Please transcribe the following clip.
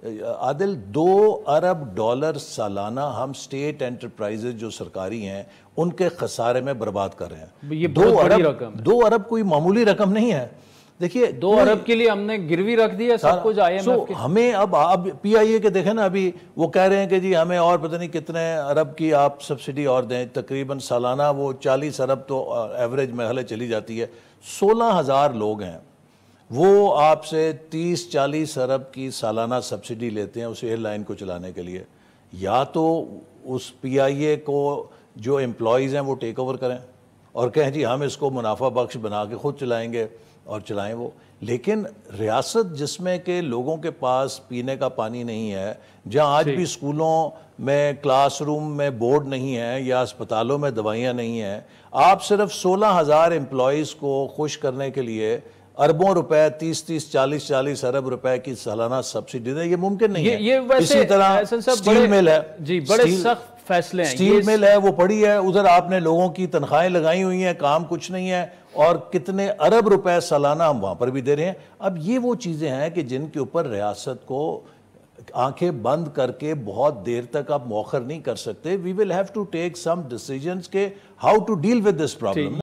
عادل 2 ارب dollar سالانہ ہم state enterprises جو سرکاری ہیں ان کے خسارے میں برباد کر رہے ہیں. یہ بہت بڑی رقم ہے. 2 ارب کوئی معمولی رقم نہیں ہے. دیکھیے 2 ارب کے لیے ہم نے گروی رکھ دی ہے سب کچھ IMF کے. ہمیں اب پی آئی اے کے دیکھیں نا, ابھی وہ کہہ رہے ہیں کہ جی ہمیں اور پتہ نہیں کتنے ارب کی آپ سبسڈی اور دیں, تقریباً سالانہ وہ 40 ارب تو ایوریج محلے چلی جاتی ہے. 16,000 لوگ ہیں, وہ آپ سے 30-40 ارب کی سالانہ سبسڈی لیتے ہیں اس ایئر لائن کو چلانے کے لیے. یا تو اس پی آئی اے کو جو امپلائیز ہیں وہ ٹیک اوور کریں اور کہیں جی ہم اس کو منافع بخش بنا کے خود چلائیں گے اور چلائیں وہ. لیکن ریاست جس میں کہ لوگوں کے پاس پینے کا پانی نہیں ہے, جہاں آج بھی اسکولوں میں کلاس روم میں بورڈ نہیں ہے یا اسپتالوں میں دوائیاں نہیں ہیں, آپ صرف 16,000 امپلائیز کو خوش کرنے کے لیے اربوں روپے 30-40 ارب روپے کی سالانہ سبسڈی دیں, یہ ممکن نہیں ہے. اسی طرح سٹیل مل ہے, جی بڑے سخت فیصلے ہیں. سٹیل مل ہے وہ پڑی ہے, ادھر آپ نے لوگوں کی تنخواہیں لگائی ہوئی ہیں, کام کچھ نہیں ہے, اور کتنے ارب روپے سالانہ ہم وہاں پر بھی دے رہے ہیں. اب یہ وہ چیزیں ہیں کہ جن کے اوپر ریاست کو آنکھیں بند کر کے بہت دیر تک آپ مؤخر نہیں کر سکتے. We will have to take some decisions کہ how to deal with this problem.